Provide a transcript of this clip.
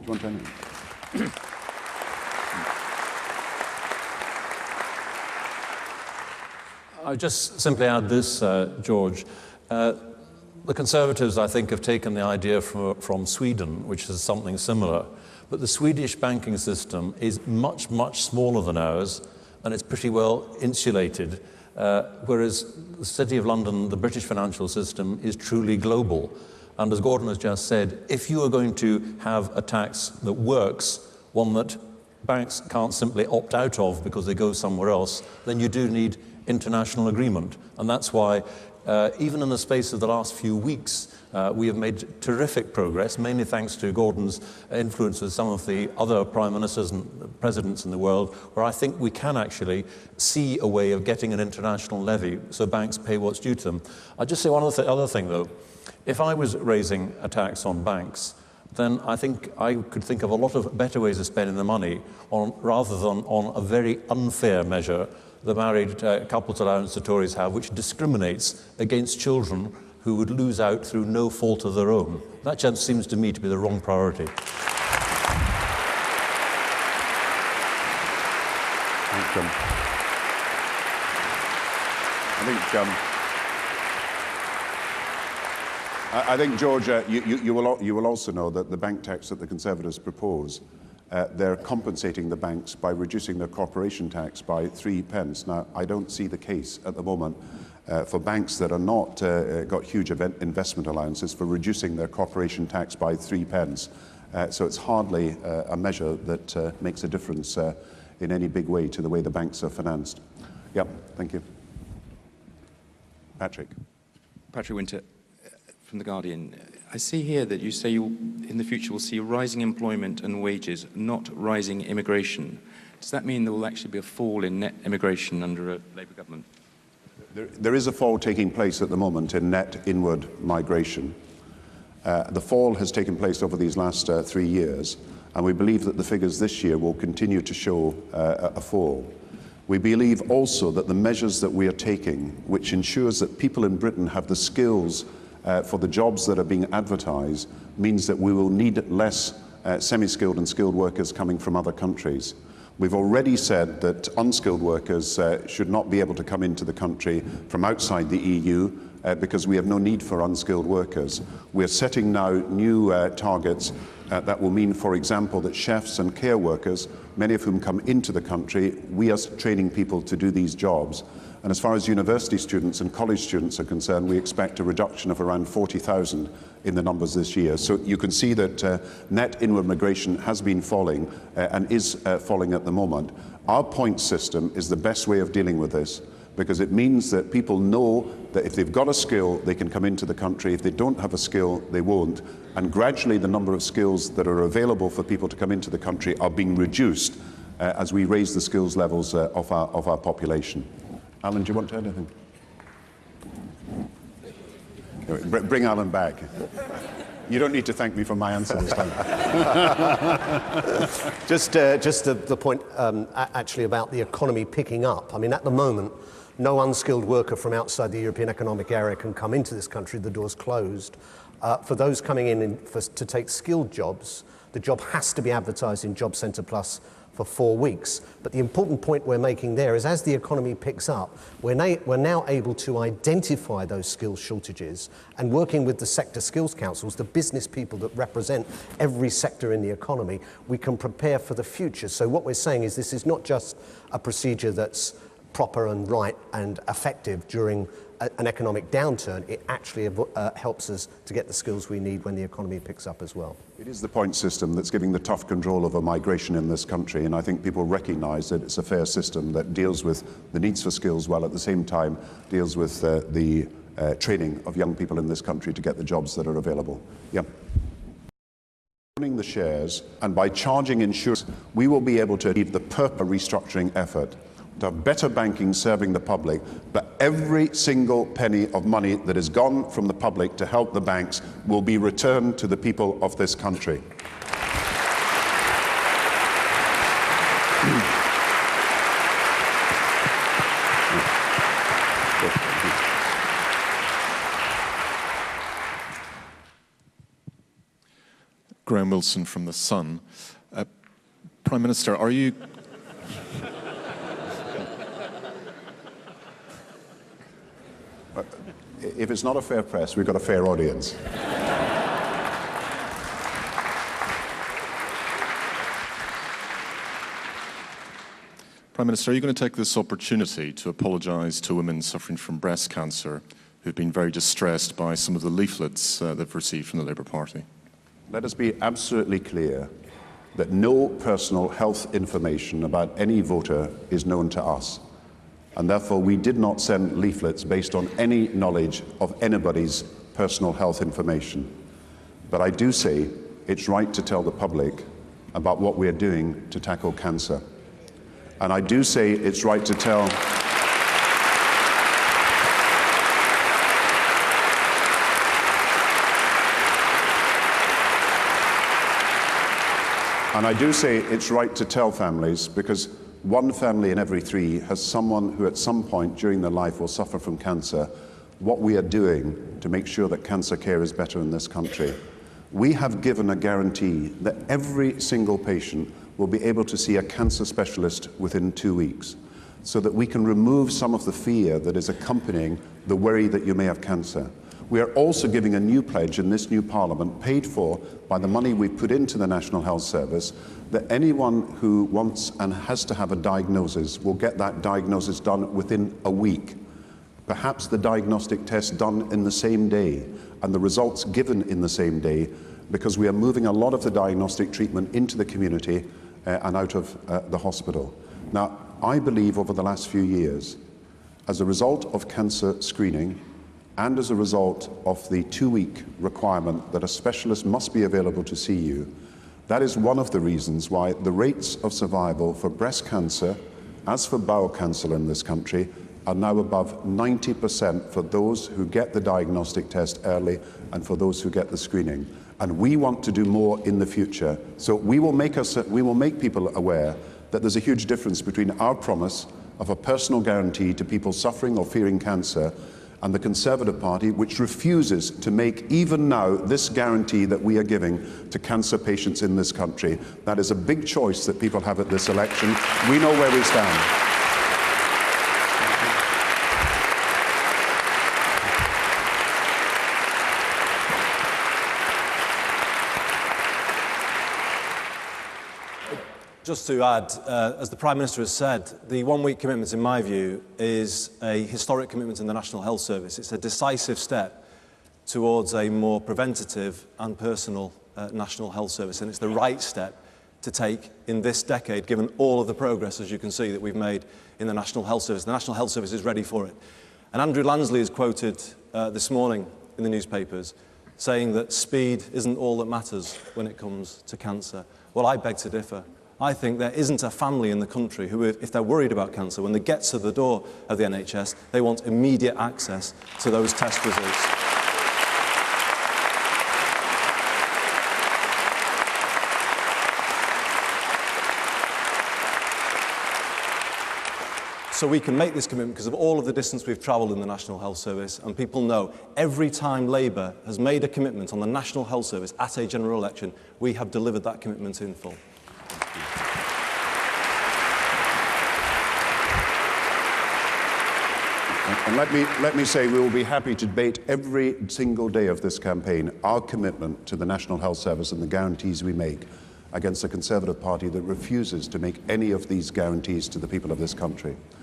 you want to? I just simply add this, George. The Conservatives, I think, have taken the idea from Sweden, which is something similar. But the Swedish banking system is much, much smaller than ours, and it's pretty well insulated. Whereas the City of London, the British financial system, is truly global. And as Gordon has just said, if you are going to have a tax that works, one that banks can't simply opt out of because they go somewhere else, then you do need international agreement. And that's why, even in the space of the last few weeks, we have made terrific progress, mainly thanks to Gordon's influence with some of the other prime ministers and presidents in the world, where I think we can actually see a way of getting an international levy so banks pay what's due to them. I'll just say one other thing, though. If I was raising a tax on banks, then I think I could think of a lot of better ways of spending the money rather than on a very unfair measure, the married couples allowance the Tories have, which discriminates against children who would lose out through no fault of their own. That just seems to me to be the wrong priority. Thanks, John. I think, George, you will also know that the bank tax that the Conservatives propose, they're compensating the banks by reducing their corporation tax by 3 pence. Now, I don't see the case at the moment for banks that are not got huge investment allowances for reducing their corporation tax by 3 pence. So it's hardly a measure that makes a difference in any big way to the way the banks are financed. Yep, thank you. Patrick. Patrick Winter from The Guardian. I see here that you say you, in the future, will see rising employment and wages, not rising immigration. Does that mean there will actually be a fall in net immigration under a Labour government? There is a fall taking place at the moment in net inward migration. The fall has taken place over these last 3 years, and we believe that the figures this year will continue to show a fall. We believe also that the measures that we are taking, which ensures that people in Britain have the skills for the jobs that are being advertised, means that we will need less semi-skilled and skilled workers coming from other countries. We've already said that unskilled workers should not be able to come into the country from outside the EU because we have no need for unskilled workers. We're setting now new targets that will mean, for example, that chefs and care workers, many of whom come into the country, we are training people to do these jobs. And as far as university students and college students are concerned, we expect a reduction of around 40,000 in the numbers this year. So you can see that net inward migration has been falling and is falling at the moment. Our points system is the best way of dealing with this, because it means that people know that if they've got a skill, they can come into the country. If they don't have a skill, they won't. And gradually the number of skills that are available for people to come into the country are being reduced as we raise the skills levels of our population. Alan, do you want to add anything? Bring Alan back. You don't need to thank me for my answer this time. Just the point actually about the economy picking up. I mean, at the moment, no unskilled worker from outside the European Economic Area can come into this country. The door's closed. For those coming in to take skilled jobs, the job has to be advertised in Job Centre Plus for 4 weeks. But the important point we're making there is as the economy picks up, we're now able to identify those skills shortages, and working with the sector skills councils, the business people that represent every sector in the economy, we can prepare for the future. So what we're saying is this is not just a procedure that's proper and right and effective during an economic downturn. It actually helps us to get the skills we need when the economy picks up as well. It is the point system that's giving the tough control over migration in this country, and I think people recognise that it's a fair system that deals with the needs for skills while at the same time deals with the training of young people in this country to get the jobs that are available. Yeah. Owning the shares, and by charging insurance, we will be able to achieve the purpose restructuring effort, to have better banking serving the public, but every single penny of money that has gone from the public to help the banks will be returned to the people of this country. Graham Graham Wilson from The Sun. Prime Minister, are you... If it's not a fair press, we've got a fair audience. Prime Minister, are you going to take this opportunity to apologise to women suffering from breast cancer who've been very distressed by some of the leaflets they've received from the Labour Party? Let us be absolutely clear that no personal health information about any voter is known to us. And therefore, we did not send leaflets based on any knowledge of anybody's personal health information. But I do say it's right to tell the public about what we're doing to tackle cancer. And I do say it's right to tell... And I do say it's right to tell families, because one family in every three has someone who at some point during their life will suffer from cancer, what we are doing to make sure that cancer care is better in this country. We have given a guarantee that every single patient will be able to see a cancer specialist within 2 weeks, so that we can remove some of the fear that is accompanying the worry that you may have cancer. We are also giving a new pledge in this new Parliament, paid for by the money we put into the National Health Service, that anyone who wants and has to have a diagnosis will get that diagnosis done within a week. Perhaps the diagnostic test done in the same day and the results given in the same day, because we are moving a lot of the diagnostic treatment into the community and out of the hospital. Now, I believe over the last few years, as a result of cancer screening, and as a result of the 2-week requirement that a specialist must be available to see you, that is one of the reasons why the rates of survival for breast cancer, as for bowel cancer in this country, are now above 90% for those who get the diagnostic test early and for those who get the screening. And we want to do more in the future. So we will make people aware that there's a huge difference between our promise of a personal guarantee to people suffering or fearing cancer and the Conservative Party, which refuses to make even now this guarantee that we are giving to cancer patients in this country. That is a big choice that people have at this election. We know where we stand. Just to add, as the Prime Minister has said, the 1-week commitment, in my view, is a historic commitment in the National Health Service. It's a decisive step towards a more preventative and personal National Health Service, and it's the right step to take in this decade, given all of the progress, as you can see, that we've made in the National Health Service. The National Health Service is ready for it. And Andrew Lansley is quoted this morning in the newspapers saying that speed isn't all that matters when it comes to cancer. Well, I beg to differ. I think there isn't a family in the country who, if they're worried about cancer, when they get to the door of the NHS, they want immediate access to those test results. So we can make this commitment because of all of the distance we've travelled in the National Health Service, and people know every time Labour has made a commitment on the National Health Service at a general election, we have delivered that commitment in full. And let me say we will be happy to debate every single day of this campaign our commitment to the National Health Service and the guarantees we make against a Conservative Party that refuses to make any of these guarantees to the people of this country.